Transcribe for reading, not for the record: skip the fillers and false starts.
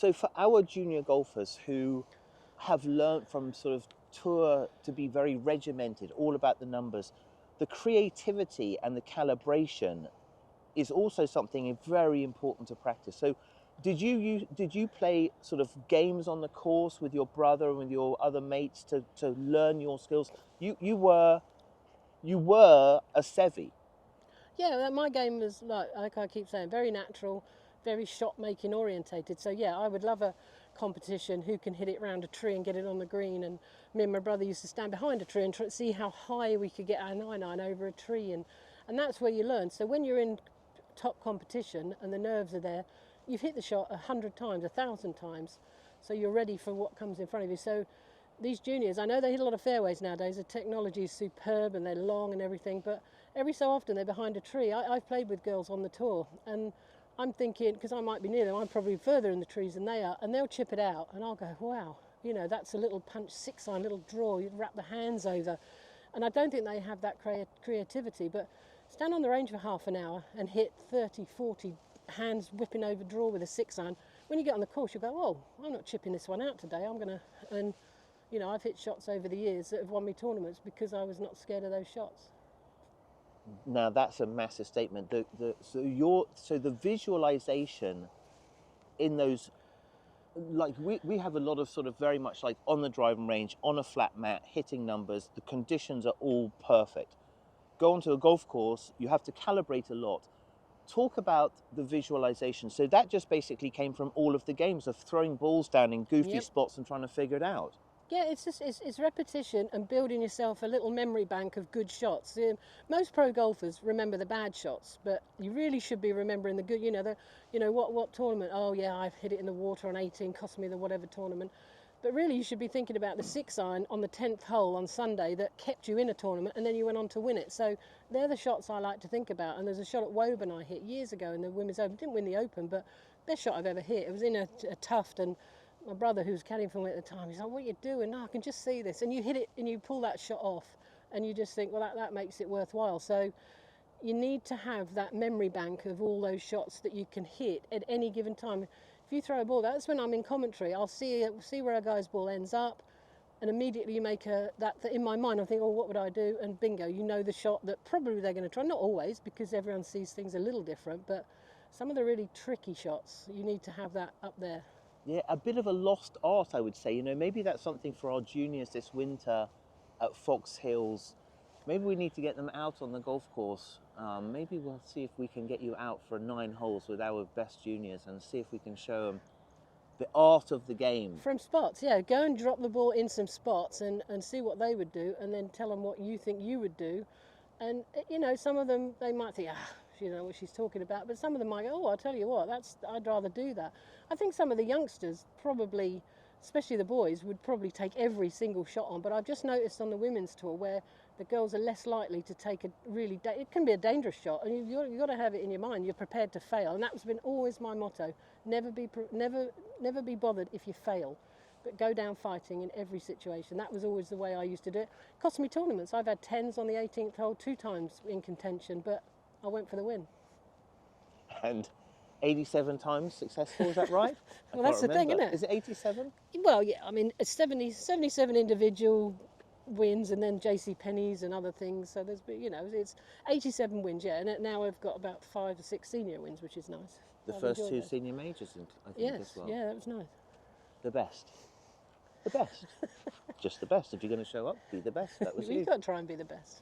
So for our junior golfers who have learnt from sort of tour to be very regimented, all about the numbers, the creativity and the calibration is also something very important to practice. So did you play sort of games on the course with your brother and with your other mates to learn your skills? You were a Sevi. Yeah, my game was like I keep saying, very natural, very shot making orientated. So yeah, I would love a competition who can hit it round a tree and get it on the green. And me and my brother used to stand behind a tree and try to see how high we could get our 9-iron over a tree, and that's where you learn. So when you're in top competition and the nerves are there, you've hit the shot 100 times, 1,000 times, so you're ready for what comes in front of you. So these juniors, I know they hit a lot of fairways nowadays. The technology is superb and they're long and everything, but every so often they're behind a tree. I've played with girls on the tour, and I'm thinking, because I might be near them, I'm probably further in the trees than they are, and they'll chip it out, and I'll go, wow, that's a little punch, 6-iron, little draw, you'd wrap the hands over. And I don't think they have that creativity, but stand on the range for half an hour and hit 30, 40 hands whipping over draw with a 6-iron. When you get on the course, you go, oh, I'm not chipping this one out today, I'm going to, and I've hit shots over the years that have won me tournaments because I was not scared of those shots. Now that's a massive statement. So the visualization in those, like we have a lot of sort of very much like on the driving range, on a flat mat, hitting numbers. The conditions are all perfect. Go onto a golf course, you have to calibrate a lot. Talk about the visualization. So that just basically came from all of the games of throwing balls down in goofy Yep. spots and trying to figure it out. Yeah, it's repetition and building yourself a little memory bank of good shots. Most pro golfers remember the bad shots, but you really should be remembering the good. What tournament? Oh yeah, I've hit it in the water on 18, cost me the whatever tournament. But really, you should be thinking about the 6-iron on the 10th hole on Sunday that kept you in a tournament, and then you went on to win it. So they're the shots I like to think about. And there's a shot at Woburn I hit years ago in the Women's Open. Didn't win the Open, but best shot I've ever hit. It was in a tuft, and my brother, who was caddying for me at the time, he's like, what are you doing? No, I can just see this. And you hit it and you pull that shot off, and you just think, well, that makes it worthwhile. So you need to have that memory bank of all those shots that you can hit at any given time. If you throw a ball, that's when I'm in commentary. I'll see where a guy's ball ends up, and immediately you make that in my mind. I think, oh, what would I do? And bingo, you know the shot that probably they're going to try. Not always, because everyone sees things a little different, but some of the really tricky shots, you need to have that up there. Yeah, a bit of a lost art, I would say. Maybe that's something for our juniors this winter at Foxhills. Maybe we need to get them out on the golf course. Maybe we'll see if we can get you out for 9 holes with our best juniors and see if we can show them the art of the game. From spots, yeah. Go and drop the ball in some spots and see what they would do, and then tell them what you think you would do. And, some of them, they might think, she don't know what she's talking about, but some of them might go, oh, I'll tell you what, I'd rather do that. I think some of the youngsters probably, especially the boys, would probably take every single shot on, but I've just noticed on the women's tour where the girls are less likely to take it can be a dangerous shot, and you've got to have it in your mind, you're prepared to fail, and that's been always my motto. Never be bothered if you fail, but go down fighting in every situation. That was always the way I used to do it. Cost me tournaments. I've had 10s on the 18th hole 2 times in contention, but I went for the win. And 87 times successful, is that right? Well, that's the thing, isn't it? Is it 87? Well, yeah, I mean, it's 77 individual wins and then JC Penney's and other things. So there's been, it's 87 wins, yeah. And now I've got about 5 or 6 senior wins, which is nice. The first 2 senior majors, I think, yes, as well. Yeah, that was nice. The best. The best. Just the best. If you're going to show up, be the best. That was you. You've got to try and be the best.